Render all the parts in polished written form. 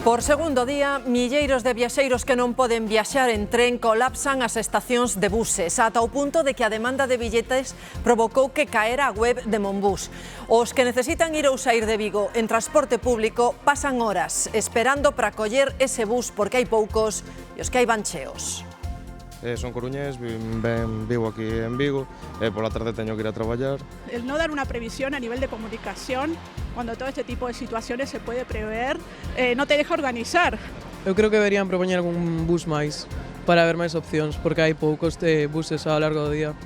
Por segundo día, milleiros de viaxeiros que non poden viaxar en tren colapsan as estacións de buses, ata o punto de que a demanda de billetes provocou que caera a web de Monbús. Os que necesitan ir ou sair de Vigo en transporte público pasan horas esperando para coller ese bus porque hai poucos e os que hai van cheos. Son coruñés, vivo aquí en Vigo, pola tarde teño que ir a traballar. El no dar una previsión a nivel de comunicación, cuando todo este tipo de situaciones se puede prever, no te deja organizar. Eu creo que deberían propoñer algún bus máis para haber máis opcións, porque hai poucos buses ao largo do día.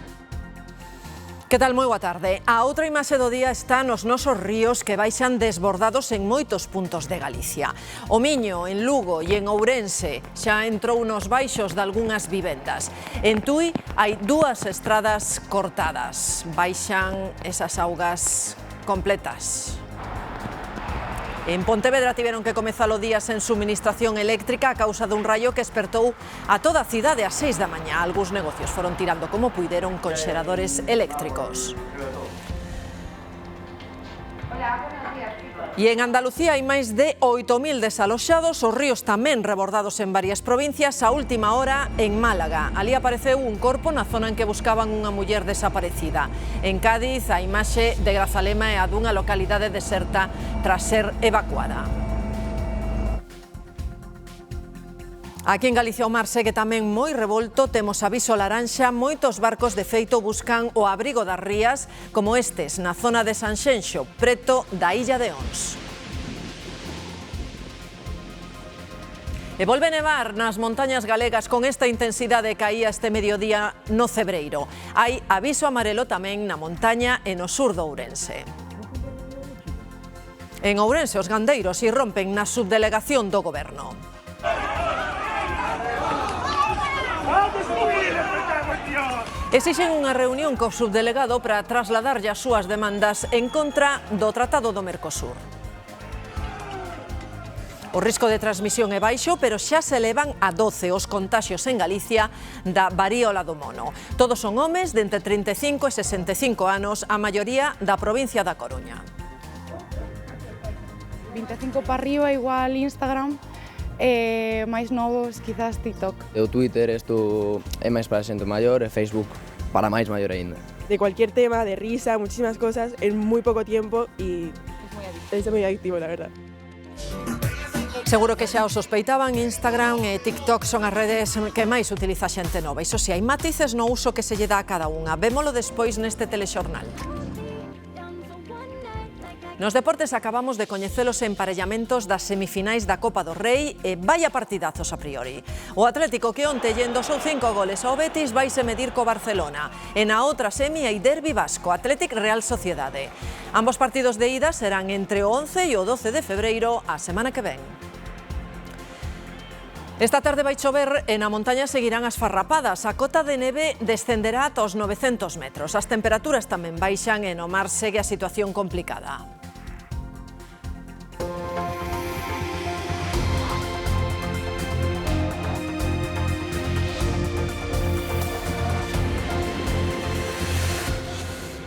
Que tal? Moi boa tarde. A outra imaxe do día está nos nosos ríos que baixan desbordados en moitos puntos de Galicia. O Miño, en Lugo e en Ourense xa entrou nos baixos de algunhas vivendas. En Tui hai 2 estradas cortadas. Baixan esas augas completas. En Pontevedra tiveron que comezar o día sen suministración eléctrica a causa dun raio que espertou a toda a cidade ás 6 da mañá. Algúns negocios foron tirando como puideron con xeradores eléctricos. E en Andalucía hai máis de 8.000 desaloxados, os ríos tamén rebordados en varias provincias. A última hora en Málaga. Ali apareceu un corpo na zona en que buscaban unha muller desaparecida. En Cádiz, a imaxe de Grazalema é a dunha localidade deserta tras ser evacuada. Aquí en Galicia o mar segue tamén moi revolto, temos aviso laranxa, moitos barcos de feito buscan o abrigo das rías, como estes, na zona de Sanxenxo, preto da illa de Ons. E volve nevar nas montañas galegas con esta intensidade que caía este mediodía no Cebreiro. Hai aviso amarelo tamén na montaña e no sur do Ourense. En Ourense os gandeiros irrompen na subdelegación do Goberno. Exixen unha reunión co subdelegado para trasladarlle as súas demandas en contra do Tratado do Mercosur. O risco de transmisión é baixo, pero xa se elevan a 12 os contaxios en Galicia da varíola do mono. Todos son homes de entre 35 e 65 anos, a maioría da provincia da Coruña. 25 para arriba, igual Instagram. Máis novos, quizás TikTok. O Twitter isto é máis para a xente maior e Facebook para máis maior aínda. De cualquier tema, de risa, muchísimas cosas en muy poco tiempo y es muy adictivo, la verdad. Seguro que xa o sospeitaban, Instagram e TikTok son as redes que máis utiliza a xente nova. Iso si, hai matices no uso que se lle dá a cada unha. Vémolo despois neste telexornal. Nos deportes acabamos de coñecer os emparellamentos das semifinais da Copa do Rei e vaya partidazos a priori. O Atlético que onte lle endosou 5 goles ao Betis vaise medir co Barcelona. E na outra semi hai derbi vasco, Atlético Real Sociedade. Ambos partidos de ida serán entre o 11 e o 12 de febreiro a semana que ven. Esta tarde vai chover e na montaña seguirán as farrapadas. A cota de neve descenderá ata os 900 metros. As temperaturas tamén baixan e no mar segue a situación complicada.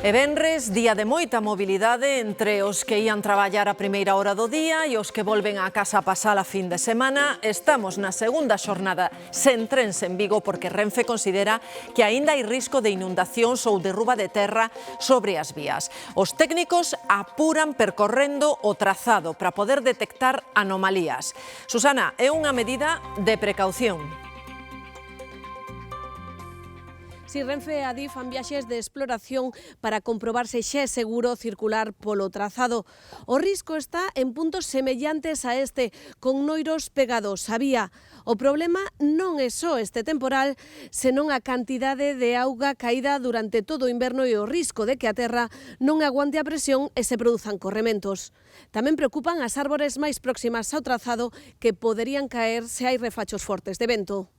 E venres, día de moita mobilidade entre os que ían traballar a primeira hora do día e os que volven á casa a pasar a fin de semana. Estamos na segunda xornada sen trens en Vigo porque Renfe considera que aínda hai risco de inundacións ou derruba de terra sobre as vías. Os técnicos apuran percorrendo o trazado para poder detectar anomalías. Susana, é unha medida de precaución. Si Renfe e Adif fan viaxes de exploración para comprobar se xa é seguro circular polo trazado. O risco está en puntos semellantes a este, con noiros pegados á vía. O problema non é só este temporal, senón a cantidade de auga caída durante todo o inverno e o risco de que a terra non aguante a presión e se produzan corrementos. Tamén preocupan as árbores máis próximas ao trazado que poderían caer se hai refachos fortes de vento.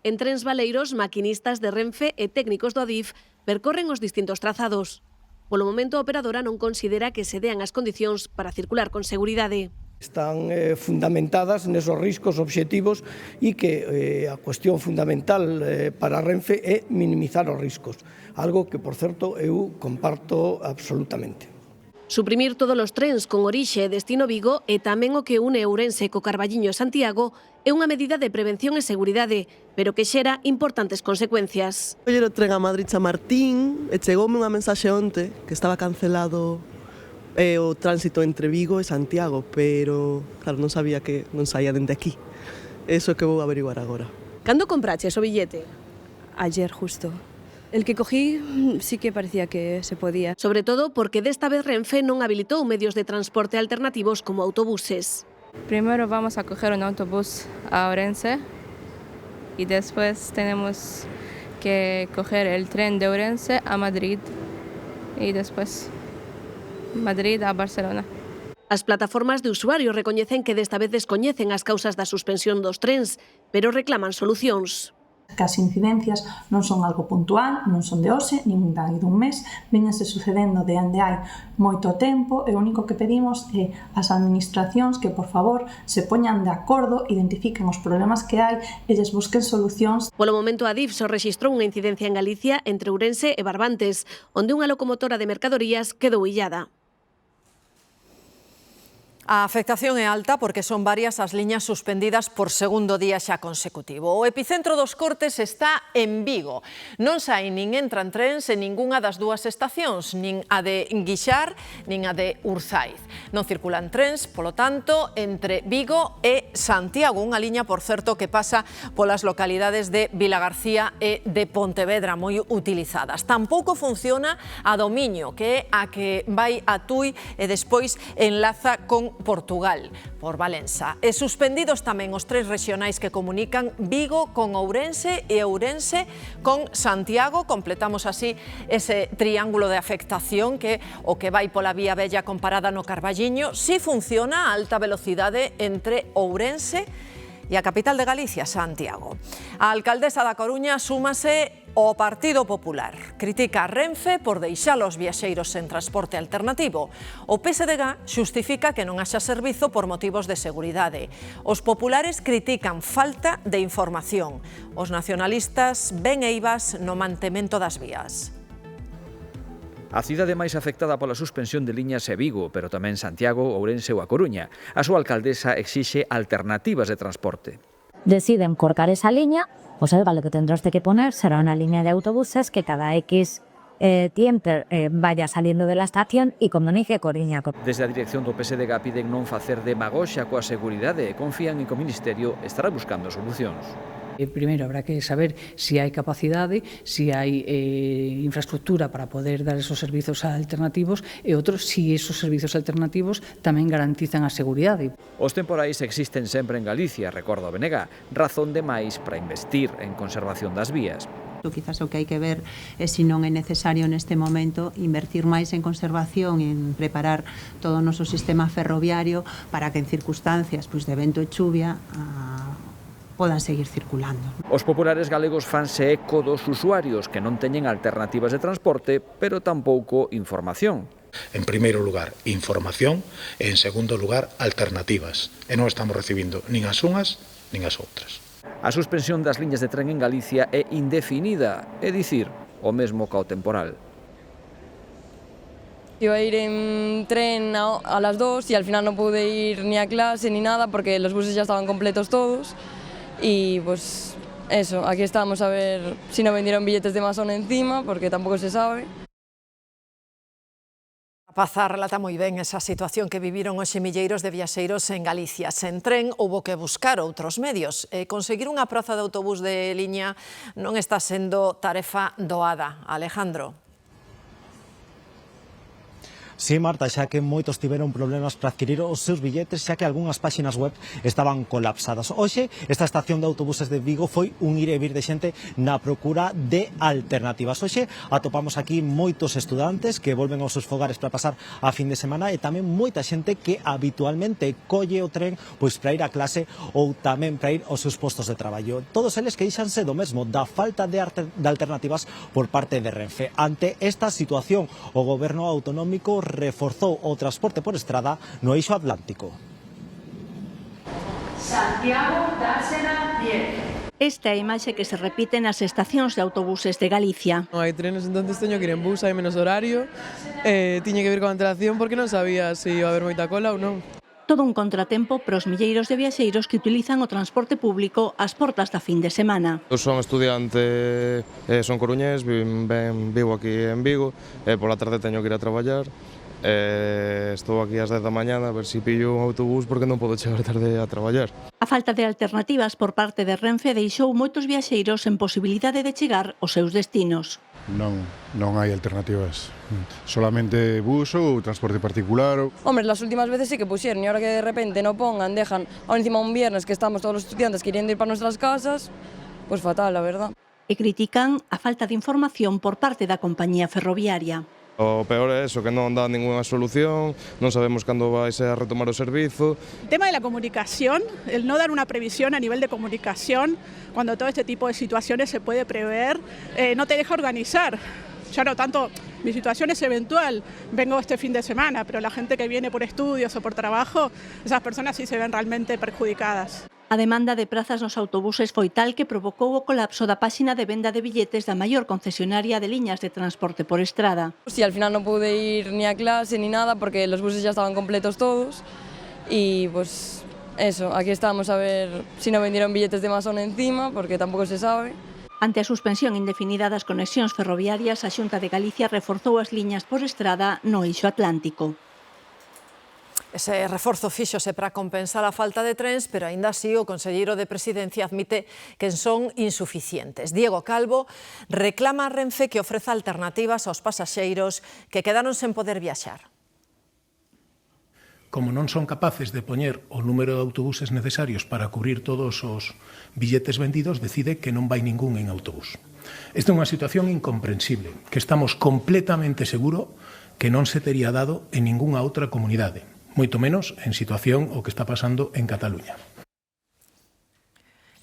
En trens baleiros, maquinistas de Renfe e técnicos do Adif percorren os distintos trazados. Polo momento, a operadora non considera que se dean as condicións para circular con seguridade. Están fundamentadas nesos riscos obxectivos e que a cuestión fundamental para Renfe é minimizar os riscos, algo que, por certo, eu comparto absolutamente. Suprimir todos os trens con orixe e destino Vigo e tamén o que une Ourense co Carballiño e Santiago é unha medida de prevención e seguridade, pero que xera importantes consecuencias. Olle o tren a Madrid Chamartín e chegoume unha mensaxe onte que estaba cancelado o tránsito entre Vigo e Santiago, pero claro, non sabía que non saía dende aquí. Eso que vou averiguar agora. Cando compraches o billete? Ayer justo. El que cogí sí que parecía que se podía. Sobre todo porque desta vez Renfe non habilitou medios de transporte alternativos como autobuses. Primero vamos a coger un autobús a Ourense y después tenemos que coger el tren de Ourense a Madrid y después Madrid a Barcelona. As plataformas de usuarios recoñecen que desta vez descoñecen as causas da suspensión dos trens, pero reclaman solucións. Que as incidencias non son algo puntual, non son de hoxe, nin dun mes, véñense sucedendo de onde hai moito tempo e o único que pedimos é ás administracións que, por favor, se poñan de acordo, identifiquen os problemas que hai e lles busquen solucións. Polo momento, a DIF só rexistrou unha incidencia en Galicia entre Ourense e Barbantes, onde unha locomotora de mercadorías quedou illada. A afectación é alta porque son varias as liñas suspendidas por segundo día xa consecutivo. O epicentro dos cortes está en Vigo. Non saen nin entran trens en ningunha das dúas estacións, nin a de Guixar, nin a de Urzaiz. Non circulan trens, polo tanto, entre Vigo e Santiago, unha liña, por certo, que pasa polas localidades de Vilagarcía e de Pontevedra, moi utilizadas. Tampouco funciona a do Miño, que é a que vai a Tui e despois enlaza con Portugal, por Valença. E suspendidos tamén os tres rexionais que comunican Vigo con Ourense e Ourense con Santiago. Completamos así ese triángulo de afectación que o que vai pola vía Vella comparada no Carballiño. Si funciona a alta velocidade entre Ourense e a capital de Galicia, Santiago. A alcaldesa da Coruña súmase ao Partido Popular. Critica a Renfe por deixar os viaxeiros sen transporte alternativo. O PSDG xustifica que non haxa servizo por motivos de seguridade. Os populares critican falta de información. Os nacionalistas ven eivas no mantemento das vías. A cidade máis afectada pola suspensión de liñas é Vigo, pero tamén Santiago, Ourense ou A Coruña. A súa alcaldesa exixe alternativas de transporte. Deciden cortar esa liña, o sea, lo que tendrás que poner será una línea de autobuses que cada X tiempo vaya saliendo de la estación y comunique Coruña. Desde a dirección do PSDG piden non facer demagoxia coa seguridade e confían en que o Ministerio estará buscando solucións. Primeiro, habrá que saber si hai capacidade, si hai infraestructura para poder dar esos servizos alternativos e outros, si esos servizos alternativos tamén garantizan a seguridade. Os temporais existen sempre en Galicia, recorda o BNG, razón de máis para investir en conservación das vías. Quizás o que hai que ver é se non é necesario neste momento invertir máis en conservación e en preparar todo o noso sistema ferroviario para que en circunstancias de vento e chuvia podan seguir circulando. Os populares galegos fanse eco dos usuarios que non teñen alternativas de transporte, pero tampouco información. En primeiro lugar, información e en segundo lugar, alternativas. E non estamos recibindo nin as unhas nin as outras. A suspensión das liñas de tren en Galicia é indefinida, é dicir, o mesmo ca o temporal. Iba a ir en tren a las 2 y al final no pude ir ni a clase ni nada porque los buses ya estaban completos todos. Y pues eso, aquí estamos a ver si no vendieron billetes de masón encima, porque tampoco se sabe. Pazar relata moi ben esa situación que viviron os milleiros de viaxeiros en Galicia. Sen tren, houbo que buscar outros medios. Conseguir unha praza de autobús de liña non está sendo tarefa doada. Alejandro. Sí, Marta, xa que moitos tiveron problemas para adquirir os seus billetes, xa que algunhas páxinas web estaban colapsadas. Hoxe, esta estación de autobuses de Vigo foi un ir e vir de xente na procura de alternativas. Hoxe atopamos aquí moitos estudantes que volven aos seus fogares para pasar a fin de semana e tamén moita xente que habitualmente colle o tren pois para ir a clase ou tamén para ir aos seus postos de traballo. Todos eles queixanse do mesmo, da falta de alternativas por parte de Renfe. Ante esta situación, o goberno autonómico reforzou o transporte por estrada no eixo atlántico. Santiago, Dársena, 10. Esta é a imaxe que se repite nas estacións de autobuses de Galicia. Non hai trenes, entonces teño que ir en bus, hai menos horario. Tiña que vir con antelación porque non sabía se iba a haber moita cola ou non. Todo un contratempo para os milleiros de viaxeiros que utilizan o transporte público ás portas da fin de semana. Eu son estudiante, son coruñés, vivo aquí en Vigo, pola tarde teño que ir a traballar. Estou aquí ás 10 da mañana a ver se pillo un autobús porque non podo chegar tarde a traballar. A falta de alternativas por parte de Renfe deixou moitos viaxeiros sen posibilidade de chegar aos seus destinos. Non hai alternativas. Solamente bus ou transporte particular. Hombre, las últimas veces sí que pusieron y ahora que de repente no pongan, dejan ahora encima un viernes que estamos todos los estudiantes queriendo ir para nuestras casas, pues fatal, la verdad. E critican a falta de información por parte da compañía ferroviaria. O peor é eso, que non dá ninguna solución, non sabemos cando vai a retomar o servizo. El tema de la comunicación, el no dar una previsión a nivel de comunicación, cuando todo este tipo de situaciones se puede prever, no te deja organizar. Ya no tanto, mi situación es eventual, vengo este fin de semana, pero la gente que viene por estudios o por trabajo, esas personas sí se ven realmente perjudicadas. A demanda de prazas nos autobuses foi tal que provocou o colapso da páxina de venda de billetes da maior concesionaria de liñas de transporte por estrada. Sí, al final no pude ir ni a clase ni nada porque los buses ya estaban completos todos y pues eso, aquí estamos a ver si no vendieron billetes de masón encima porque tampoco se sabe. Ante a suspensión indefinida das conexións ferroviarias, a Xunta de Galicia reforzou as liñas por estrada no eixo atlántico. Ese reforzo fíxose para compensar a falta de trens, pero aínda así o conselleiro de Presidencia admite que son insuficientes. Diego Calvo reclama a Renfe que ofreza alternativas aos pasaxeiros que quedaron sen poder viaxar. Como non son capaces de poñer o número de autobuses necesarios para cubrir todos os billetes vendidos, decide que non vai ningún en autobús. Esta é unha situación incomprensible, que estamos completamente seguros que non se tería dado en ningunha outra comunidade, moito menos en situación o que está pasando en Cataluña.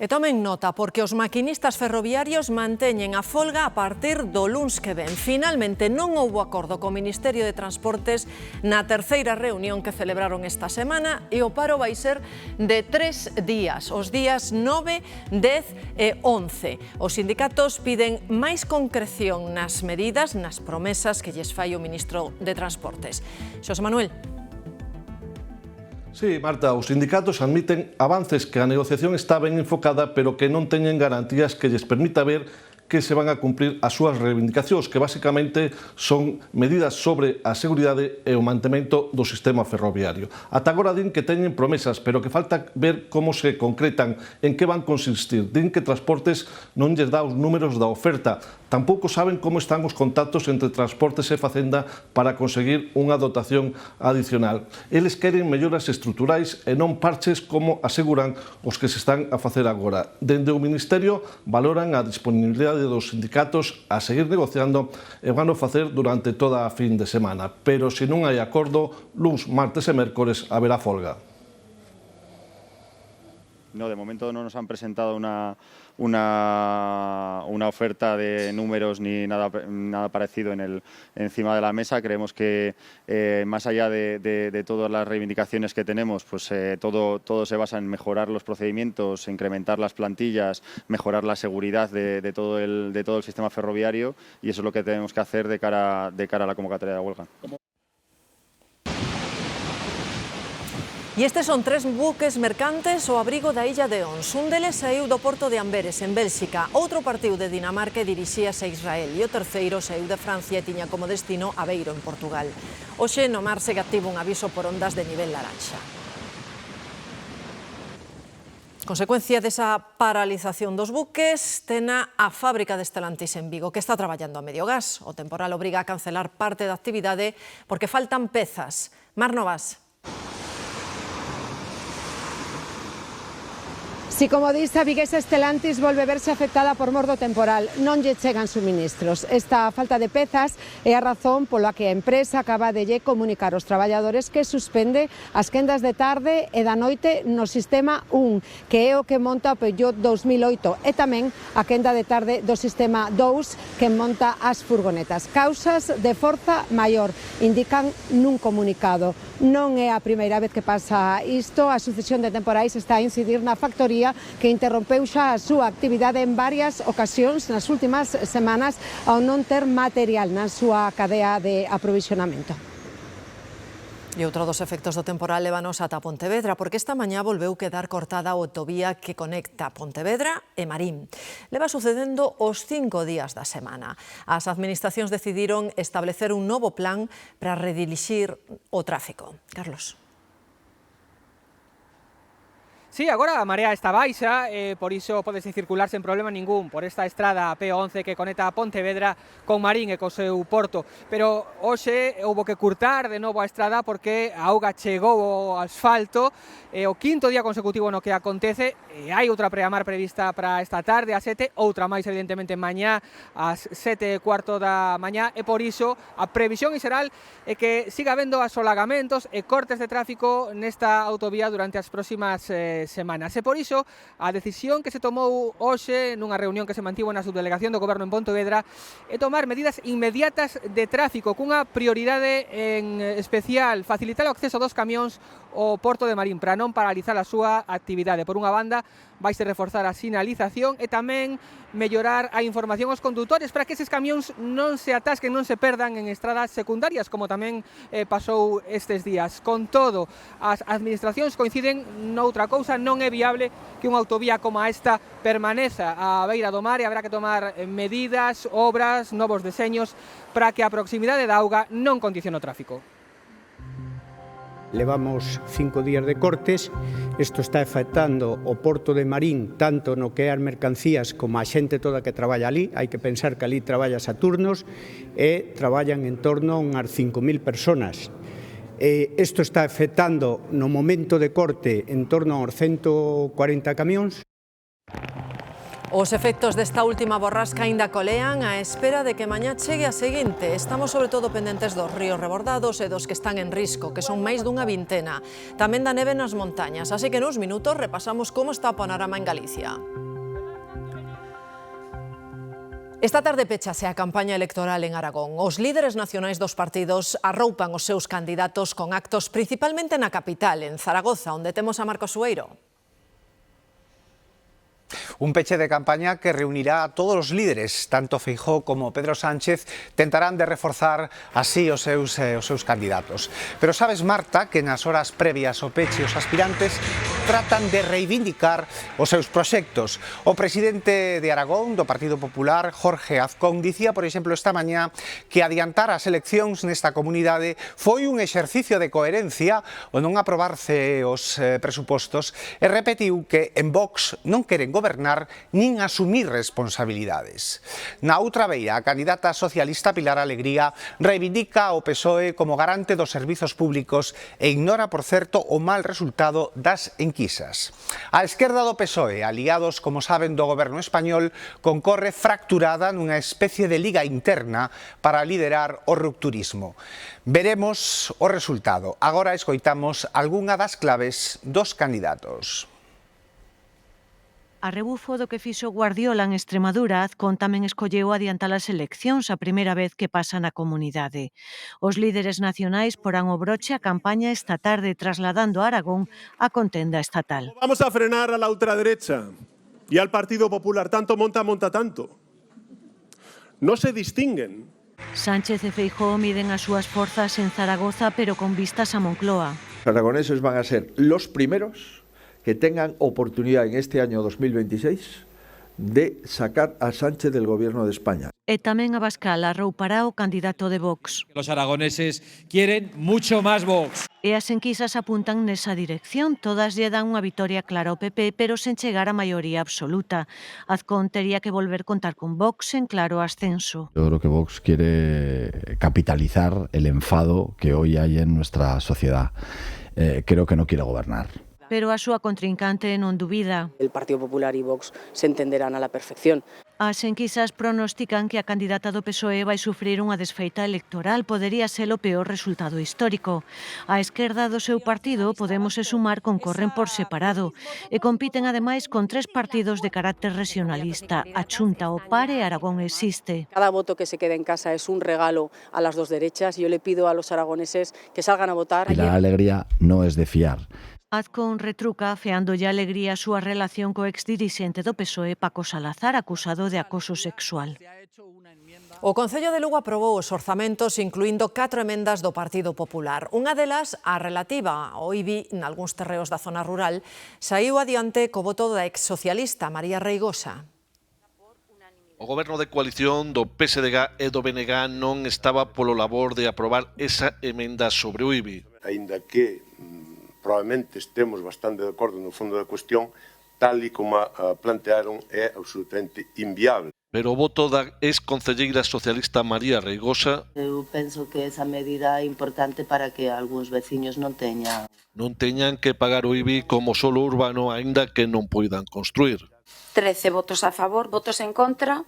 E tomen nota, porque os maquinistas ferroviarios manteñen a folga a partir do luns que ven. Finalmente non houbo acordo co Ministerio de Transportes na terceira reunión que celebraron esta semana e o paro vai ser de 3 días, os días 9, 10 e 11. Os sindicatos piden máis concreción nas medidas, nas promesas que lles fai o ministro de Transportes. Xosé Manuel. Sí, Marta, os sindicatos admiten avances que a negociación está ben enfocada, pero que non teñen garantías que lles permita ver que se van a cumprir as súas reivindicacións, que basicamente son medidas sobre a seguridade e o mantemento do sistema ferroviario. Ata agora din que teñen promesas, pero que falta ver como se concretan, en que van consistir. Din que Transportes non lles dá os números da oferta. Tampouco saben como están os contactos entre Transportes e Facenda para conseguir unha dotación adicional. Eles queren melloras estruturais e non parches como aseguran os que se están a facer agora. Dende o Ministerio valoran a disponibilidade dos sindicatos a seguir negociando e van a facer durante toda a fin de semana. Pero se non hai acordo, luns, martes e mércores haberá folga. No, de momento no nos han presentado una oferta de números ni nada parecido encima de la mesa. Creemos que más allá de todas las reivindicaciones que tenemos, pues todo se basa en mejorar los procedimientos, incrementar las plantillas, mejorar la seguridad de todo el sistema ferroviario, y eso es lo que tenemos que hacer de cara a la convocatoria de huelga. E estes son 3 buques mercantes ao abrigo da illa de Ons. Un deles saiu do porto de Amberes, en Bélxica. Outro partiu de Dinamarca e dirixíase a Israel. E o terceiro saiu de Francia e tiña como destino Aveiro, en Portugal. Hoxe no mar segue activo un aviso por ondas de nivel laranxa. Consecuencia desa paralización dos buques, tena a fábrica de Stellantis en Vigo, que está traballando a medio gas. O temporal obriga a cancelar parte da actividade porque faltan pezas. Mar Novas. Si, como dice a viguesa Stellantis, volve verse afectada por mor do temporal, non lle chegan suministros. Esta falta de pezas é a razón pola que a empresa acaba de lle comunicar aos traballadores que suspende as quendas de tarde e da noite no sistema 1, que é o que monta o Peugeot 2008, e tamén a quenda de tarde do sistema 2, que monta as furgonetas. Causas de forza maior, indican nun comunicado. Non é a primeira vez que pasa isto, a sucesión de temporais está a incidir na factoría autovía que interrompeu xa a súa actividade en varias ocasións nas últimas semanas ao non ter material na súa cadea de aprovisionamento. E outro dos efectos do temporal lévanos ata Pontevedra, porque esta mañá volveu quedar cortada a autovía que conecta Pontevedra e Marín. Leva sucedendo os 5 días da semana. As administracións decidiron establecer un novo plan para redirixir o tráfico. Carlos. Sí, agora a marea está baixa, por iso podese circular sen problema ningún por esta estrada P11 que conecta a Pontevedra con Marín e co seu porto. Pero hoxe houbo que curtar de novo a estrada porque a auga chegou ao asfalto, o 5º día consecutivo no que acontece, e hai outra preamar prevista para esta tarde a 7, outra máis evidentemente mañá ás 7:15 da mañá, e por iso a previsión xeral é que siga habendo asolagamentos e cortes de tráfico nesta autovía durante as próximas semanas. E por iso, a decisión que se tomou hoxe nunha reunión que se mantivo na subdelegación do Goberno en Pontevedra é tomar medidas inmediatas de tráfico cunha prioridade en especial facilitar o acceso dos camións ao Porto de Marín para non paralizar a súa actividade. Por unha banda, vaise reforzar a sinalización e tamén mellorar a información aos condutores para que eses camións non se atasquen, non se perdan en estradas secundarias, como tamén pasou estes días. Con todo, as administracións coinciden noutra cousa, non é viable que unha autovía como esta permaneza á beira do mar e habrá que tomar medidas, obras, novos deseños para que a proximidade da auga non condicione o tráfico. Levamos 5 días de cortes, isto está afectando o Porto de Marín, tanto no que é as mercancías como a xente toda que traballa ali. Hai que pensar que ali traballas a turnos e traballan en torno a unhas 5.000 personas. Isto está afectando no momento de corte en torno aos 140 camións. Os efectos desta última borrasca aínda colean á espera de que mañá chegue a seguinte. Estamos sobre todo pendentes dos ríos rebordados e dos que están en risco, que son máis dunha vintena. Tamén da neve nas montañas, así que nuns minutos repasamos como está o panorama en Galicia. Esta tarde pechase a campaña electoral en Aragón. Os líderes nacionais dos partidos arroupan os seus candidatos con actos principalmente na capital, en Zaragoza, onde temos a Marcos Sueiro. Un peche de campaña que reunirá a todos os líderes, tanto Feijóo como Pedro Sánchez tentarán de reforzar así os seus candidatos. Pero sabes, Marta, que nas horas previas ao peche os aspirantes tratan de reivindicar os seus proxectos. O presidente de Aragón, do Partido Popular, Jorge Azcón, dicía, por exemplo, esta mañá que adiantar as eleccións nesta comunidade foi un exercicio de coherencia ao non aprobarse os presupostos e repetiu que en Vox non queren gobernar nin asumir responsabilidades. Na outra beira, a candidata socialista Pilar Alegría reivindica o PSOE como garante dos servizos públicos e ignora, por certo, o mal resultado das enquisas. A esquerda do PSOE, aliados, como saben, do goberno español, concorre fracturada nunha especie de liga interna para liderar o rupturismo. Veremos o resultado. Agora escoitamos algunha das claves dos candidatos. A rebufo do que fixo Guardiola en Extremadura, Azcón tamén escolleu adiantar as eleccións a primeira vez que pasa na comunidade. Os líderes nacionais porán o broche a campaña esta tarde trasladando a Aragón a contenda estatal. Vamos a frenar a la ultraderecha y al Partido Popular. Tanto monta tanto. No se distinguen. Sánchez e Feijóo miden as súas forzas en Zaragoza, pero con vistas a Moncloa. Los aragoneses van a ser los primeros que tengan oportunidad en este año 2026 de sacar a Sánchez del gobierno de España. E tamén Abascal arroupará o candidato de Vox. Los aragoneses quieren mucho más Vox. E as enquisas apuntan nesa dirección. Todas lle dan unha vitoria clara ao PP, pero sen chegar a maioría absoluta. Azcón tería que volver contar con Vox en claro ascenso. Yo creo que Vox quiere capitalizar el enfado que hoy hay en nuestra sociedad. Creo que no quiere gobernar. Pero a súa contrincante non dubida. El Partido Popular e Vox se entenderán a la perfección. As enquisas pronostican que a candidata do PSOE vai sufrir unha desfeita electoral. Podería ser o peor resultado histórico. A esquerda do seu partido, Podemos e Sumar, concorren por separado e compiten ademais con 3 partidos de carácter regionalista. A Chunta, o PAR e Aragón Existe. Cada voto que se quede en casa es un regalo a las dos derechas. Yo le pido a los aragoneses que salgan a votar. Y la alegría no es de fiar. Azcón retruca feándolle alegría a súa relación co exdirixente do PSOE Paco Salazar, acusado de acoso sexual. O Concello de Lugo aprobou os orzamentos incluindo 4 emendas do Partido Popular. Unha delas, a relativa ao IBI nalgúns terreos da zona rural, saiu adiante co voto da ex-socialista María Reigosa. O goberno de coalición do PSDG e do BNG non estaba polo labor de aprobar esa emenda sobre o IBI. Aínda que probablemente estemos bastante de acordo no fondo da cuestión, tal e como a plantearon é absolutamente inviable. Pero o voto da ex-concelleira socialista María Reigosa... Eu penso que esa medida é importante para que algúns veciños non teñan que pagar o IBI como solo urbano, aínda que non poidan construir. 13 votos a favor, votos en contra,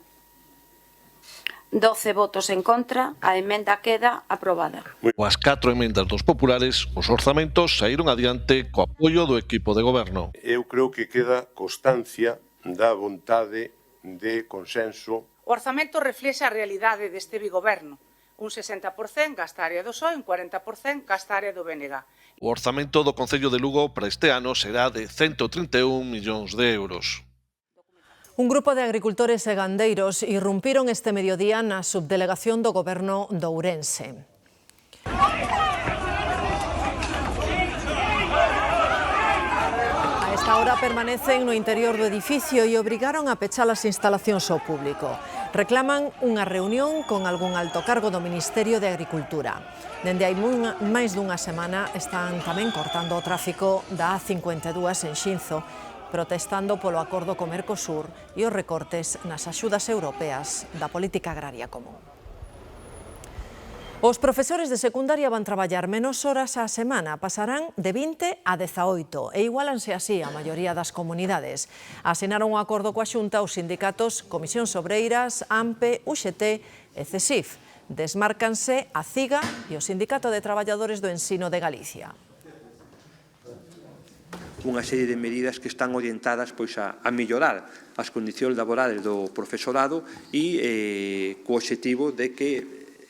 12 votos en contra, a emenda queda aprobada. Coas 4 emendas dos populares, os orzamentos saíron adiante co apoio do equipo de goberno. Eu creo que queda constancia da vontade de consenso. O orzamento reflexa a realidade deste bigoberno. Un 60% gasta a área do PSOE, un 40% gasta a área do BNG. O orzamento do Concello de Lugo para este ano será de 131 millóns de euros. Un grupo de agricultores e gandeiros irrumpiron este mediodía na subdelegación do Goberno de Ourense. A esta hora permanecen no interior do edificio e obrigaron a pechar as instalacións ao público. Reclaman unha reunión con algún alto cargo do Ministerio de Agricultura. Dende hai máis dunha semana están tamén cortando o tráfico da A52 en Xinzo, protestando polo acordo co Mercosur e os recortes nas axudas europeas da política agraria común. Os profesores de secundaria van traballar menos horas á semana, pasarán de 20 a 18 e igualanse así a maioría das comunidades. Asinaron un acordo coa Xunta os sindicatos Comisións Obreiras, AMPE, UGT e CESIF. Desmárcanse a CIGA e o Sindicato de Traballadores do Ensino de Galicia. Unha serie de medidas que están orientadas a mellorar as condicións laborales do profesorado e co obxectivo de que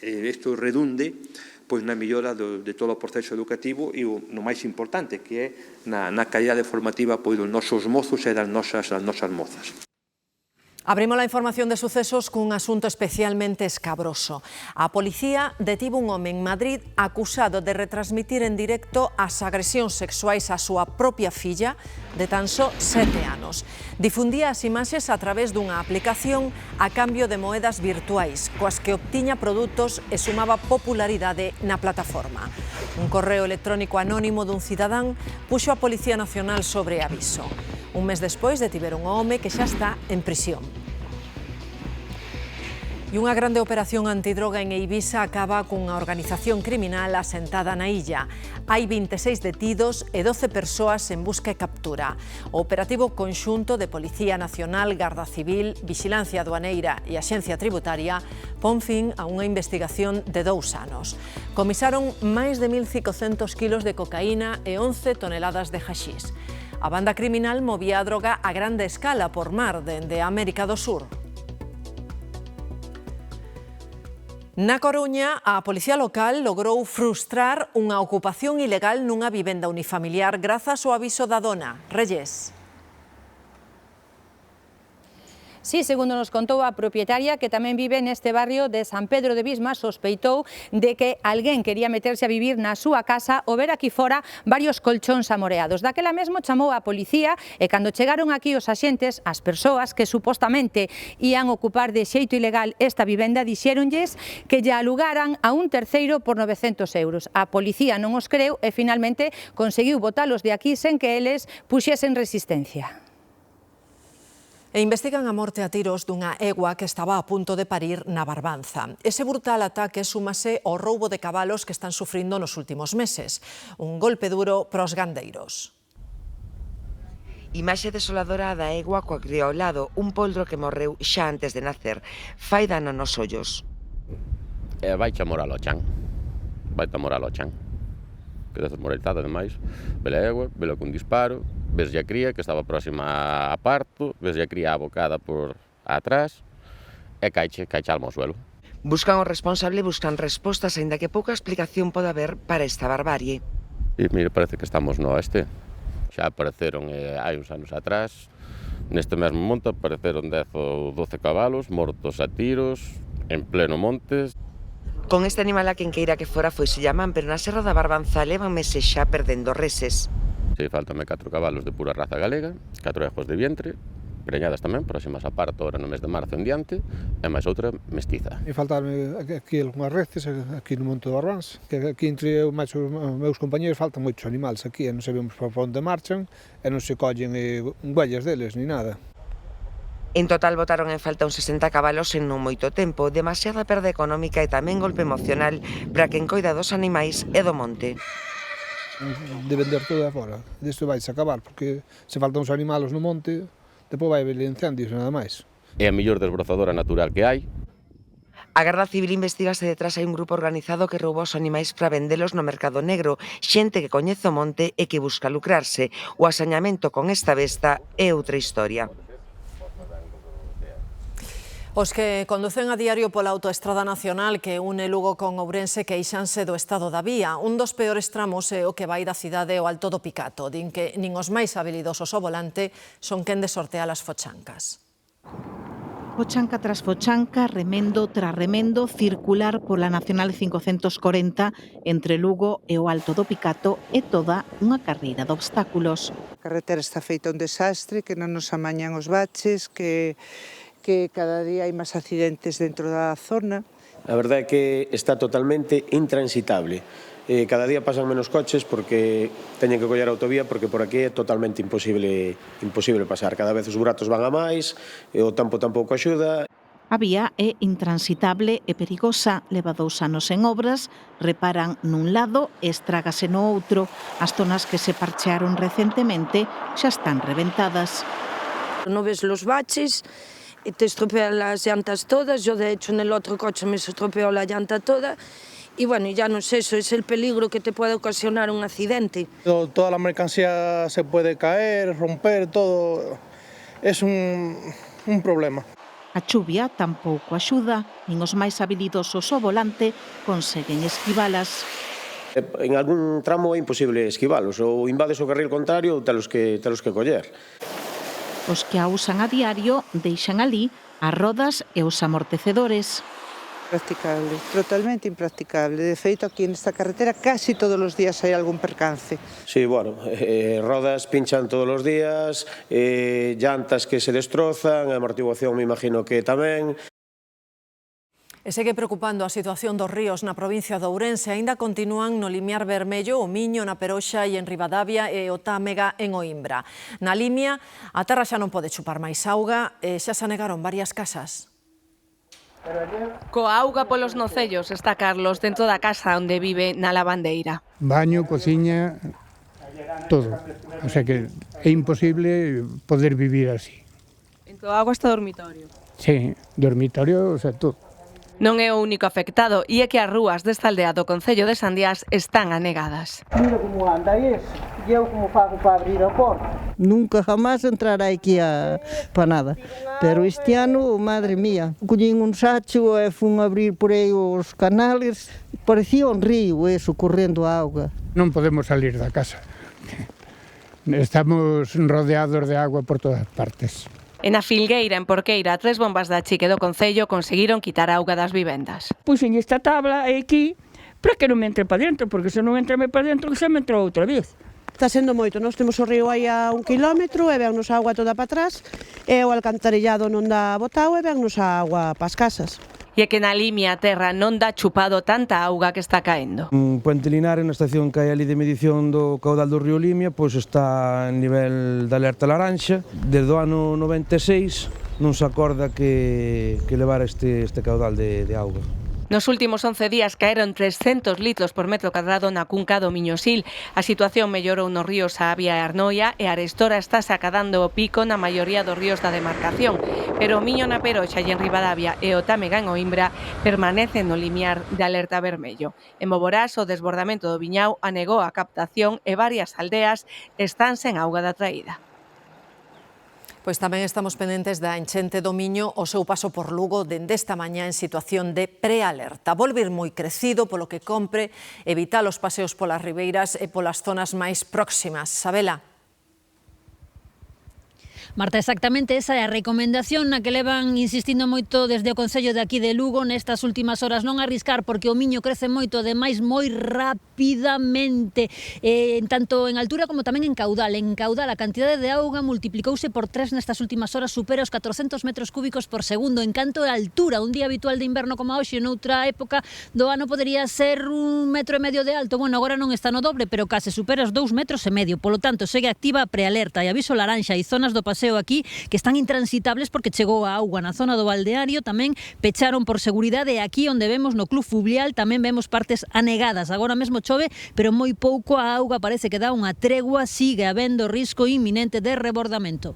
isto redunde na mellora de todo o proceso educativo e no máis importante, que é na calidade formativa dos nosos mozos e das nosas mozas. Abrimos a información de sucesos cun asunto especialmente escabroso. A policía detivo un home en Madrid acusado de retransmitir en directo as agresións sexuais á súa propia filla de tan só 7 anos. Difundía as imaxes a través dunha aplicación a cambio de moedas virtuais, coas que obtiña produtos e sumaba popularidade na plataforma. Un correo electrónico anónimo dun cidadán puxo a Policía Nacional sobre aviso. Un mes despois detiveron o home que xa está en prisión. E unha grande operación antidroga en Eivisa acaba cunha organización criminal asentada na illa. Hai 26 detidos e 12 persoas en busca e captura. O operativo conxunto de Policía Nacional, Garda Civil, Vixilancia Aduaneira e Axencia Tributaria pon fin a unha investigación de 2 anos. Comisaron máis de 1.500 kilos de cocaína e 11 toneladas de haxís. A banda criminal movía a droga a grande escala por mar dende a América do Sur. Na Coruña, a Policía Local logrou frustrar unha ocupación ilegal nunha vivenda unifamiliar grazas ao aviso da dona, Reyes. Sí, segundo nos contou a propietaria, que tamén vive neste barrio de San Pedro de Bisma, sospeitou de que alguén quería meterse a vivir na súa casa ao ver aquí fora varios colchóns amoreados. Daquela mesmo chamou a policía e cando chegaron aquí os axentes, as persoas que supostamente ían ocupar de xeito ilegal esta vivenda dixéronlles que lle alugaran a un terceiro por 900 euros. A policía non os creu e finalmente conseguiu botalos de aquí sen que eles puxesen resistencia. E investigan a morte a tiros dunha egua que estaba a punto de parir na Barbanza. Ese brutal ataque súmase ao roubo de cabalos que están sufrindo nos últimos meses. Un golpe duro para os gandeiros. Imaxe desoladora da egua coa cría ao lado, un poldro que morreu xa antes de nacer. Fai dano nos ollos. Vai xa morar ao chan. Vai xa morar ao chan. Quedas desmoralizado, ademais. Vela egua, vela con disparo, ves a cría que estaba próxima a parto, ves a cría abocada por atrás e caiche alma ao suelo. Buscan o responsable, buscan respostas, aínda que pouca explicación pode haber para esta barbarie. E mire, parece que estamos no oeste. Xa apareceron hai uns anos atrás, neste mesmo monte apareceron 10 ou 12 cabalos mortos a tiros en pleno monte. Con este animal a quen queira que fora foi se llaman, pero na Serra da Barbanza levan meses xa perdendo reses. Si, faltame 4 cabalos de pura raza galega, 4 ejos de vientre, preñadas tamén, próximas a parto ahora no mes de marzo en diante, e máis outra mestiza. E faltarme aquí algunhas reces, aquí no Monte do Barbanza, que aquí entre os meus compañeros faltan moitos animales aquí, e non sabemos para onde marchan, e non se collen huellas deles, ni nada. En total botaron en falta uns 60 cabalos en non moito tempo, demasiada perda económica e tamén golpe emocional para quen coida dos animais e do monte. De vender todo afora, desto vais a acabar, porque se faltan uns animales no monte, depois vai haber incendios, nada máis. É a mellor desbrozadora natural que hai. A Garda Civil investigase detrás hai un grupo organizado que roubou os animais para vendelos no mercado negro, xente que coñece o monte e que busca lucrarse. O asañamento con esta besta é outra historia. Os que conducen a diario pola autoestrada nacional que une Lugo con Ourense queixanse do estado da vía. Un dos peores tramos é o que vai da cidade ao Alto do Picato. Din que nin os máis habilidosos ao volante son quen de sortear as fochancas. Fochanca tras fochanca, remendo tras remendo, circular pola Nacional 540 entre Lugo e o Alto do Picato é toda unha carreira de obstáculos. A carretera está feita un desastre, que non nos amañan os baches, que cada día hai máis accidentes dentro da zona. A verdade é que está totalmente intransitable. Cada día pasan menos coches porque teñen que coller a autovía porque por aquí é totalmente imposible pasar. Cada vez os buratos van a máis, e o tempo tampouco axuda. A vía é intransitable e perigosa, leva 2 anos en obras, reparan nun lado e estrágase no outro. As zonas que se parchearon recentemente xa están reventadas. No ves los baches, te estropean las llantas todas. Yo de hecho en el otro coche me estropeó la llanta toda y bueno, ya no es eso, es el peligro que te puede ocasionar un accidente. Toda la mercancía se puede caer, romper, todo es un problema. A chuvia tampouco axuda, nin os máis habilidosos ao volante conseguen esquivalas. En algún tramo é imposible esquivalos, ou invades o carril contrario ou telos que coller. Os que a usan a diario deixan ali as rodas e os amortecedores. Impracticable, totalmente impracticable. De feito, aquí nesta carretera casi todos os días hai algún percance. Sí, bueno, rodas pinchan todos os días, llantas que se destrozan, a amortiguación me imagino que tamén. E segue preocupando a situación dos ríos na provincia de Ourense. Aínda continúan no limiar vermello o Miño na Peroxa e en Ribadavia e o Támega en Oimbra. Na Limia, a terra xa non pode chupar máis auga e xa se anegaron varias casas. Coa auga polos nocellos está Carlos dentro da casa onde vive na Lavandeira. Baño, cociña, todo. O sea que é imposible poder vivir así. En toda auga está dormitorio? Sí, dormitorio, o sea, todo. Non é o único afectado e é que as rúas desta aldea do concello de Sandiás están anegadas. Mira como anda isto, e eu como fago para abrir a porta. Nunca jamás entrará aquí para nada, pero este ano, madre mía, collín un sacho e fun abrir por aí os canales, parecía un río eso, correndo a auga. Non podemos salir da casa, estamos rodeados de agua por todas partes. E na Filgueira, en Porqueira, 3 bombas da Chique do Concello conseguiron quitar a auga das vivendas. Puxen esta tabla aquí para que non me entre para dentro, porque se non entrame para dentro, que se me entrou outra vez. Está sendo moito, nós temos o río aí a 1 kilómetro e vennos a auga toda para atrás e o alcantarillado non dá botao e vennos a auga para as casas. E é que na Limia a terra non dá chupado tanta auga que está caendo. Puente Linares, na estación que hai ali de medición do caudal do río Limia, pois está en nivel de alerta laranxa. Desde o ano 96 non se acorda que levara este caudal de auga. Nos últimos 11 días caeron 300 litros por metro cadrado na cunca do Miñosil. A situación mellorou nos ríos Avia e Arnoia e Arestora está sacadando o pico na maioría dos ríos da demarcación. Pero o Miño na Peroxa e en Ribadavia e o Támega en Oimbra permanecen no limiar de alerta vermello. En Moborás, o desbordamento do Viñao anegou a captación e varias aldeas están sen auga da traída. Pois tamén estamos pendentes da enchente do Miño o seu paso por Lugo dende esta mañá en situación de prealerta. Volver moi crecido, polo que compre evitar os paseos polas ribeiras e polas zonas máis próximas. Sabela. Marta, exactamente esa é a recomendación na que levan insistindo moito desde o Concello de aquí de Lugo nestas últimas horas, non arriscar porque o Miño crece moito, ademais moi rapidamente, tanto en altura como tamén en caudal. En caudal a cantidade de auga multiplicouse por 3 nestas últimas horas, supera os 400 metros cúbicos por segundo. En canto a altura, un día habitual de inverno como hoxe noutra época do ano podería ser 1,5 metros de alto. Bueno, agora non está no dobre, pero case supera os 2,5 metros. Polo tanto, segue activa a prealerta e aviso laranxa. Hai zonas do paseo aquí que están intransitables porque chegou a auga. Na zona do balneario tamén pecharon por seguridade, e aquí onde vemos no Club Fluvial tamén vemos partes anegadas. Agora mesmo chove, pero moi pouco, a auga parece que dá unha tregua, sigue habendo risco inminente de rebordamento.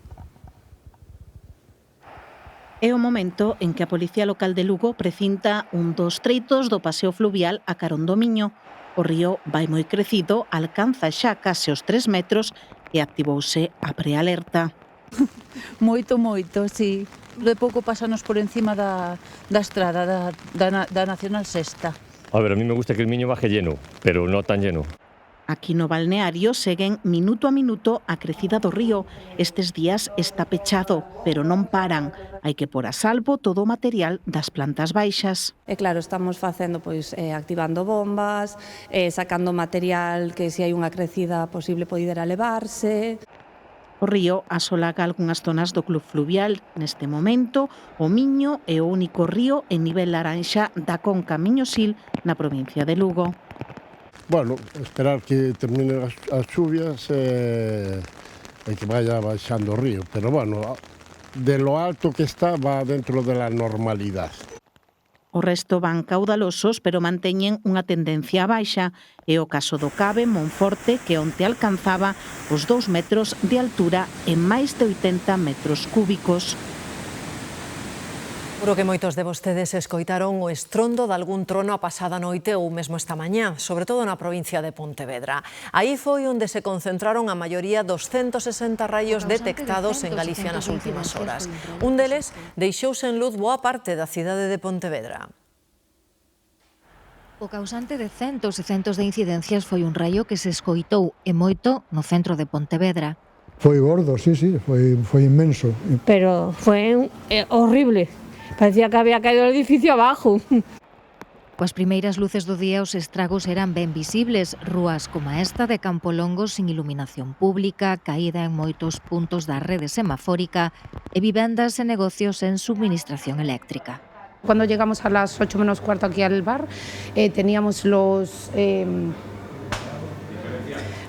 É o momento en que a Policía Local de Lugo precinta un dos treitos do paseo fluvial a carón do Miño. O río vai moi crecido, alcanza xa case os 3 metros e activouse a prealerta. Moito, sí. De pouco pasanos por encima da estrada da Nacional Sexta. A ver, a mí me gusta que el Miño baje lleno, pero no tan lleno. Aquí no balneario seguen minuto a minuto a crecida do río. Estes días está pechado, pero non paran. Hai que pôr a salvo todo o material das plantas baixas. E claro, estamos facendo, activando bombas, sacando material que se hai unha crecida posible poidera levarse. O río asolaga algunhas zonas do Club Fluvial. Neste momento, o Miño é o único río en nivel laranxa da conca Miñosil na provincia de Lugo. Bueno, esperar que terminen as chuvias e que vaya baixando o río. Pero bueno, de lo alto que está va dentro de la normalidad. O resto van caudalosos, pero manteñen unha tendencia a baixa. É o caso do Cabe, Monforte, que onte alcanzaba os 2 metros de altura en máis de 80 metros cúbicos. Seguro que moitos de vostedes escoitaron o estrondo de algún trono a pasada noite ou mesmo esta mañá, sobre todo na provincia de Pontevedra. Aí foi onde se concentraron a maioría dos 160 raios detectados en Galicia nas últimas horas. Un deles deixou sen luz boa parte da cidade de Pontevedra. O causante de centos e centos de incidencias foi un raio que se escoitou e moito no centro de Pontevedra. Foi gordo, sí, foi inmenso. Pero foi horrible. Parecía que había caído o edificio abajo. Coas primeiras luces do día os estragos eran ben visibles. Rúas como esta de Campolongo sin iluminación pública, caída en moitos puntos da rede semafórica e vivendas e negocios en subministración eléctrica. Cuando llegamos a las 8 menos cuarto aquí al bar, teníamos los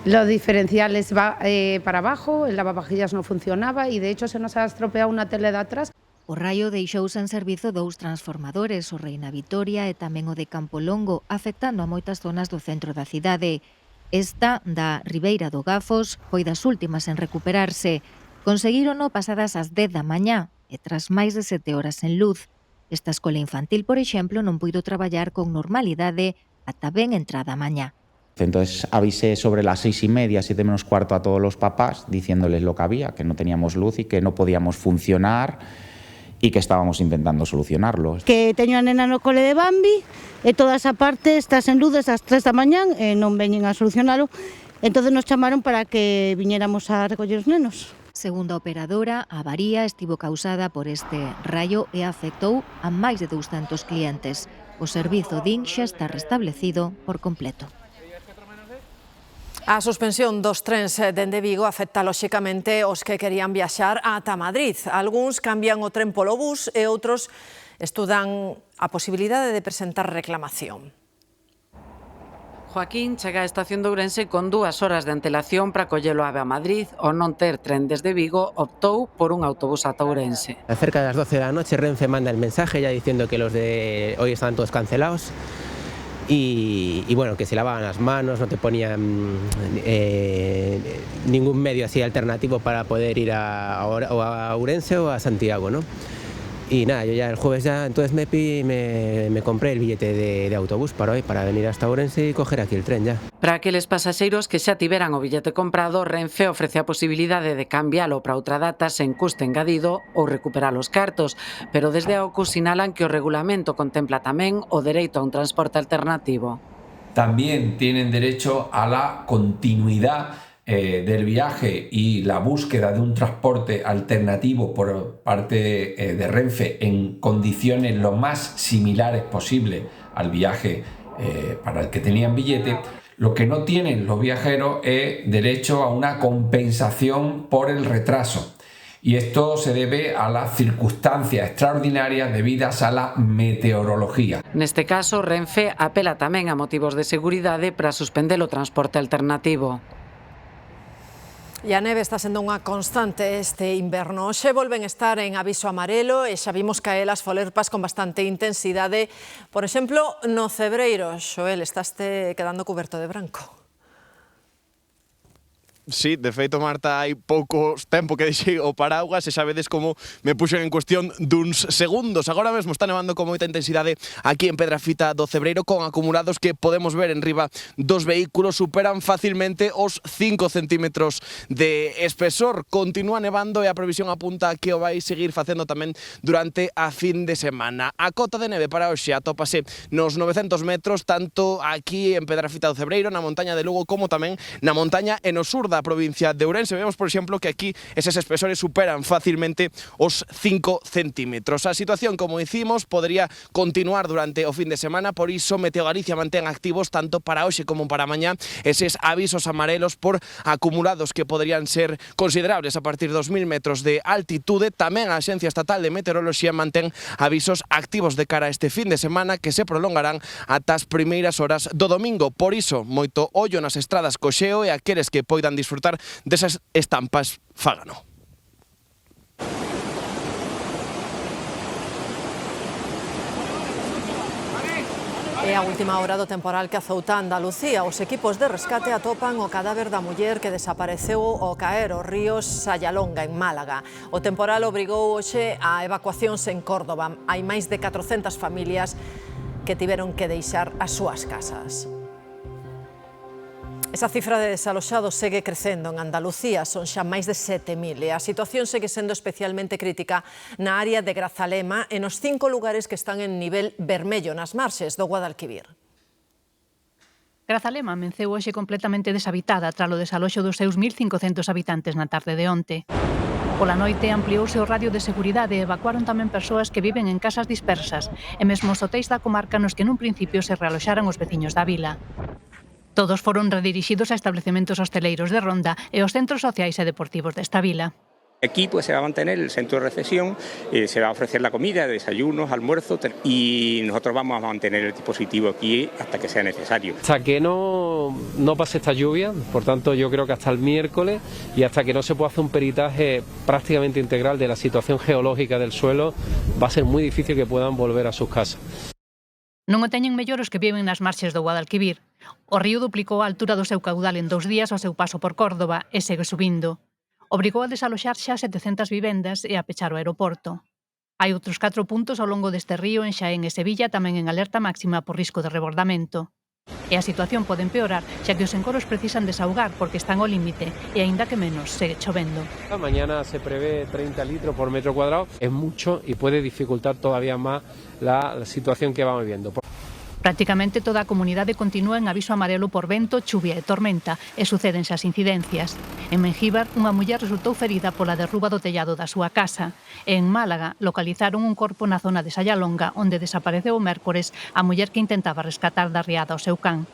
diferenciales para abajo, el lavavajillas no funcionaba y de hecho se nos ha estropeado una tele de atrás. O raio deixouse en servizo 2 transformadores, o Reina Vitoria e tamén o de Campolongo, afectando a moitas zonas do centro da cidade. Esta, da Ribeira do Gafos, foi das últimas en recuperarse. Conseguírono pasadas as 10 da mañá e tras máis de 7 horas en luz. Esta escola infantil, por exemplo, non puido traballar con normalidade ata ben entrada a mañá. Entonces avisé sobre las 6:30, 7 menos cuarto a todos los papás, diciéndoles lo que había, que no teníamos luz y que no podíamos funcionar e que estábamos intentando solucionarlo. Que teño a nena no cole de Bambi e toda esa parte está sen luz desde as 3 da mañán e non veñen a solucionalo. Entonces nos chamaron para que viñéramos a recoller os nenos. Segundo a operadora, a avaría estivo causada por este raio e afectou a máis de 200 clientes. O servizo DIN xa está restablecido por completo. A suspensión dos trens dende Vigo afecta loxicamente os que querían viaxar ata Madrid. Algúns cambian o tren polo bus e outros estudan a posibilidade de presentar reclamación. Joaquín chega á estación de Ourense con 2 horas de antelación para collelo ave a Madrid. O non ter tren desde Vigo, optou por un autobús ata Ourense. Cerca de las 12 de la noche Renfe manda el mensaje ya diciendo que los de hoy estaban todos cancelados. Y bueno, que se lavaban las manos, no te ponían ningún medio así alternativo para poder ir a Ourense o a Santiago, ¿no? Y nada, yo ya el jueves entonces me compré el billete de autobús para hoy, para venir hasta Ourense y coger aquí el tren ya. Para aqueles pasaxeiros que xa tiveran o billete comprado, Renfe ofrece a posibilidade de cambialo para outra data sen custe engadido ou recuperar os cartos, pero desde a OCU sinalan que o regulamento contempla tamén o dereito a un transporte alternativo. También tienen derecho a la continuidad del viaje y la búsqueda de un transporte alternativo por parte de Renfe en condiciones lo más similares posible al viaje para el que tenían billete, lo que no tienen los viajeros es derecho a una compensación por el retraso. Y esto se debe a las circunstancias extraordinarias debidas a la meteorología. Neste caso, Renfe apela tamén a motivos de seguridade para suspender o transporte alternativo. E a neve está sendo unha constante este inverno. Hoxe volven estar en aviso amarelo e xa vimos caer as folerpas con bastante intensidade. Por exemplo, no Cebreiro, Xoel, estaste quedando coberto de branco. Sí, de feito, Marta, hai pouco tempo que deixei o paraguas e sabedes como me puxen en cuestión duns segundos. Agora mesmo está nevando con moita intensidade aquí en Pedrafita do Cebreiro, con acumulados que podemos ver en riba dos vehículos superan facilmente os 5 centímetros de espesor. Continúa nevando e a previsión apunta a que o vai seguir facendo tamén durante a fin de semana. A cota de neve para hoxe atópase nos 900 metros, tanto aquí en Pedrafita do Cebreiro, na montaña de Lugo, como tamén na montaña e no sur da provincia de Ourense. Vemos, por exemplo, que aquí eses espesores superan facilmente os 5 centímetros. A situación, como dicimos, podría continuar durante o fin de semana, por iso Meteogalicia mantén activos tanto para hoxe como para mañá eses avisos amarelos por acumulados que podrían ser considerables a partir dos 1000 metros de altitude. Tamén a Axencia Estatal de Meteoroloxía mantén avisos activos de cara a este fin de semana que se prolongarán ata as primeiras horas do domingo. Por iso, moito ollo nas estradas co xeo e aqueles que poidan disfrutar desas estampas, fágano. É a última hora do temporal que azouta Andalucía. Os equipos de rescate atopan o cadáver da muller que desapareceu ao caer o río Sayalonga, en Málaga. O temporal obrigou hoxe a evacuacións en Córdoba. Hai máis de 400 familias que tiveron que deixar as súas casas. Esa cifra de desaloxados segue crecendo en Andalucía, son xa máis de 7.000 e a situación segue sendo especialmente crítica na área de Grazalema e nos 5 lugares que están en nivel vermello nas marxes do Guadalquivir. Grazalema amenceu hoxe completamente deshabitada tras o desaloxo dos seus 1.500 habitantes na tarde de onte. Pola noite ampliouse o radio de seguridade e evacuaron tamén persoas que viven en casas dispersas e mesmo os hotéis da comarca nos que nun principio se realoxaran os veciños da vila. Todos foron redirixidos a establecementos hosteleiros de Ronda e aos centros sociais e deportivos desta vila. Aquí pues, se va a mantener el centro de recepción, se va a ofrecer la comida, desayunos, almuerzos y nosotros vamos a mantener el dispositivo aquí hasta que sea necesario. Hasta que no pase esta lluvia, por tanto yo creo que hasta el miércoles y hasta que no se pueda hacer un peritaje prácticamente integral de la situación geológica del suelo, va a ser muy difícil que puedan volver a sus casas. Non o teñen mellor os que viven nas marxes do Guadalquivir. O río duplicou a altura do seu caudal en 2 días ao seu paso por Córdoba e segue subindo. Obrigou a desaloxar xa 700 vivendas e a pechar o aeroporto. Hai outros 4 puntos ao longo deste río en Xaén e Sevilla tamén en alerta máxima por risco de rebordamento. E a situación pode empeorar, xa que os encoros precisan desahogar porque están ao límite e, aínda que menos, segue chovendo. Mañana se prevé 30 litros por metro cuadrado, es mucho y puede dificultar todavía más la situación que vamos viviendo. Prácticamente toda a comunidade continúa en aviso amarelo por vento, chuvia e tormenta e sucédense as incidencias. En Mengíbar, unha muller resultou ferida pola derruba do tellado da súa casa. E en Málaga, localizaron un corpo na zona de Sayalonga, onde desapareceu o mércores a muller que intentaba rescatar da riada ao seu can.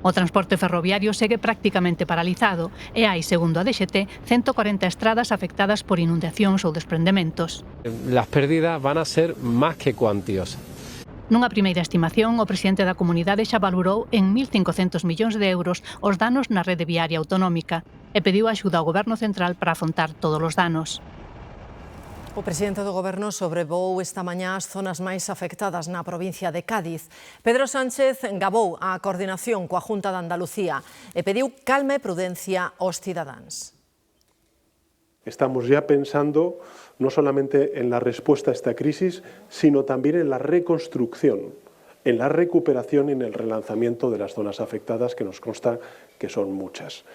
O transporte ferroviario segue prácticamente paralizado e hai, segundo a DXT, 140 estradas afectadas por inundacións ou desprendementos. Las pérdidas van a ser más que cuantiosas. Nunha primeira estimación, o presidente da comunidade xa valorou en 1.500 millóns de euros os danos na rede viaria autonómica e pediu axuda ao Goberno central para afrontar todos os danos. O presidente do Goberno sobrevoou esta mañá as zonas máis afectadas na provincia de Cádiz. Pedro Sánchez gabou a coordinación coa Junta de Andalucía e pediu calma e prudencia aos cidadáns. Estamos ya pensando no solamente en la respuesta a esta crisis, sino también en la reconstrucción, en la recuperación y en el relanzamiento de las zonas afectadas, que nos consta que son muchas.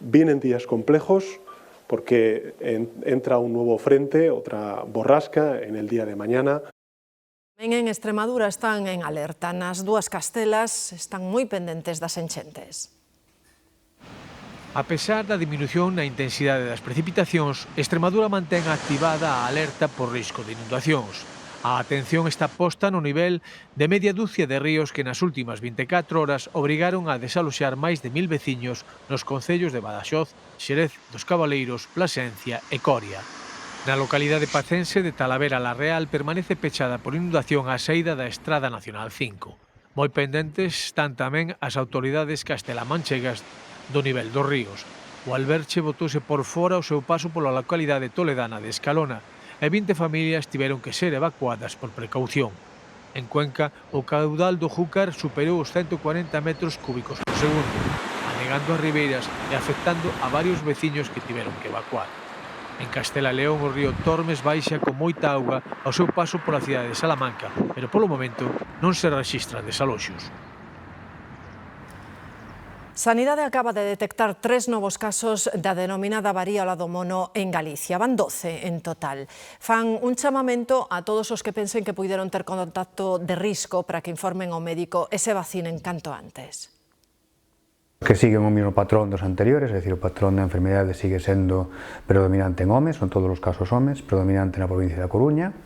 Vienen días complejos porque entra un nuevo frente, otra borrasca en el día de mañana. En Extremadura están en alerta. Nas dúas Castelas están moi pendentes das enchentes. A pesar da diminución na intensidade das precipitacións, Extremadura mantén activada a alerta por risco de inundacións. A atención está posta no nivel de media dúcia de ríos que nas últimas 24 horas obrigaron a desaloxar máis de 1000 veciños nos concellos de Badaxoz, Xerez dos Cabaleiros, Plasencia e Coria. Na localidade pacense de Talavera la Real permanece pechada por inundación a saída da Estrada Nacional 5. Moi pendentes están tamén as autoridades castelamanchegas do nivel dos ríos. O Alberche botouse por fora o seu paso pola localidade toledana de Escalona, e 20 familias tiveron que ser evacuadas por precaución. En Cuenca, o caudal do Júcar superou os 140 metros cúbicos por segundo, anegando as ribeiras e afectando a varios veciños que tiveron que evacuar. En Castela e León, o río Tormes baixa con moita auga ao seu paso pola cidade de Salamanca, pero polo momento non se rexistran desaloxos. Sanidade acaba de detectar 3 novos casos da denominada varíola do mono en Galicia. Van 12 en total. Fan un chamamento a todos os que pensen que puideron ter contacto de risco para que informen ao médico e se vacinen canto antes. Que siguen o mesmo patrón dos anteriores, é dicir, o patrón da enfermedade sigue sendo predominante en homes, son todos os casos homes, predominante na provincia da Coruña.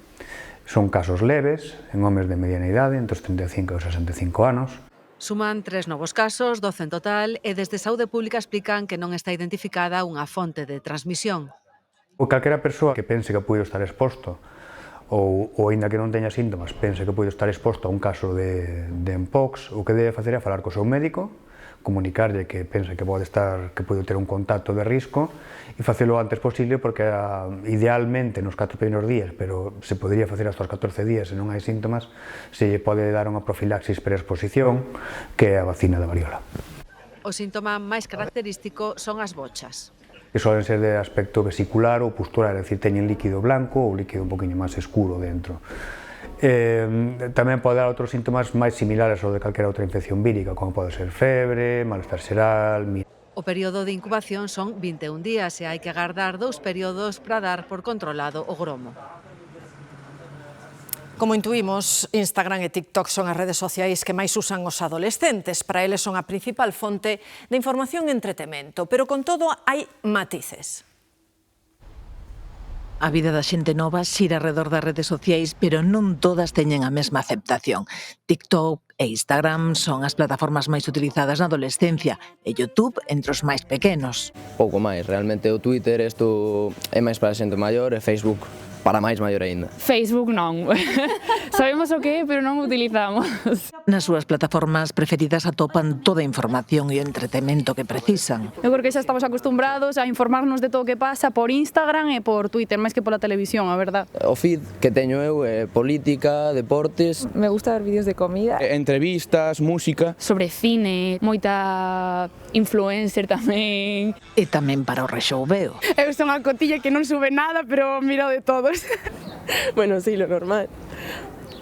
Son casos leves, en homes de mediana idade, entre os 35 e os 65 anos. Suman 3 novos casos, 12 en total, e desde Saúde Pública explican que non está identificada unha fonte de transmisión. O calquera persoa que pense que puido estar exposto ou aínda que non teña síntomas, pense que puido estar exposto a un caso de Mpox, o que debe facer é falar co seu médico, comunicarlle que pensa que pode ter un contacto de risco e facelo o antes posible porque idealmente nos 4 primeiros días, pero se podría facer hasta os 14 días se non hai síntomas, se lle pode dar unha profilaxis pre-exposición que é a vacina da variola. O síntoma máis característico son as bochas. Que solen ser de aspecto vesicular ou pustular, é dicir, teñen líquido blanco ou líquido un poquinho máis escuro dentro. Tamén pode dar outros síntomas máis similares ao de calquera outra infección vírica, como pode ser febre, malestar xeral... O período de incubación son 21 días e hai que agardar 2 períodos para dar por controlado o gromo. Como intuímos, Instagram e TikTok son as redes sociais que máis usan os adolescentes. Para eles son a principal fonte de información e entretemento, pero con todo hai matices. A vida da xente nova xira alrededor das redes sociais, pero non todas teñen a mesma aceptación. TikTok e Instagram son as plataformas máis utilizadas na adolescencia e YouTube entre os máis pequenos. Pouco máis, realmente o Twitter isto é máis para a xente maior e Facebook para máis maior aínda. Facebook non. Sabemos o que é, pero non o utilizamos. Nas súas plataformas preferidas atopan toda a información e o entretemento que precisan. Eu creo que xa estamos acostumbrados a informarnos de todo o que pasa por Instagram e por Twitter, máis que pola televisión, a verdad. O feed que teño eu é política, deportes... Me gusta ver vídeos de comida. Entrevistas, música... Sobre cine, moita influencer tamén. E tamén para o rexouveo. Eu son a cotilla que non sube nada, pero miro de todos. Bueno, sí, lo normal.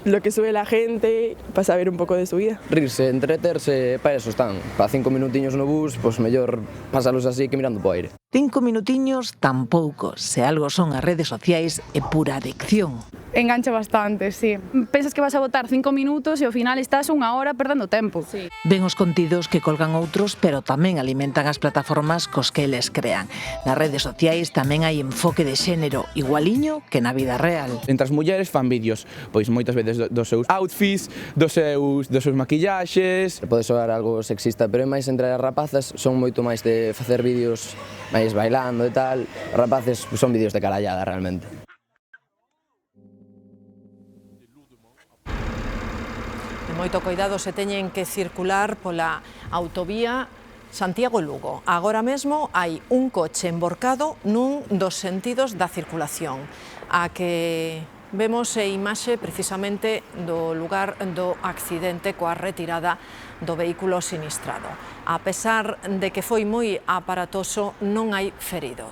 Lo que sube la gente para saber un pouco de su vida. Rirse, entreterse, para eso están. Para 5 minutiños no bus, pois mellor pasalos así que mirando po aire. 5 minutiños tampouco, se algo son as redes sociais é pura adicción. Engancha bastante, sí. Pensas que vas a botar 5 minutos e ao final estás 1 hora perdendo tempo. Sí. Ven os contidos que colgan outros, pero tamén alimentan as plataformas cos que eles crean. Nas redes sociais tamén hai enfoque de xénero igualiño que na vida real. Entre as mulleres fan vídeos, pois moitas veces dos seus outfits, dos seus maquillaxes. Pode soar algo sexista, pero é máis entre as rapazas, son moito máis de facer vídeos máis bailando e tal. Os rapaces son vídeos de carallada realmente. Moito cuidado se teñen que circular pola autovía Santiago-Lugo. Agora mesmo hai un coche emborcado nun dos sentidos da circulación. A que vemos a imaxe precisamente do lugar do accidente coa retirada do vehículo sinistrado. A pesar de que foi moi aparatoso, non hai feridos.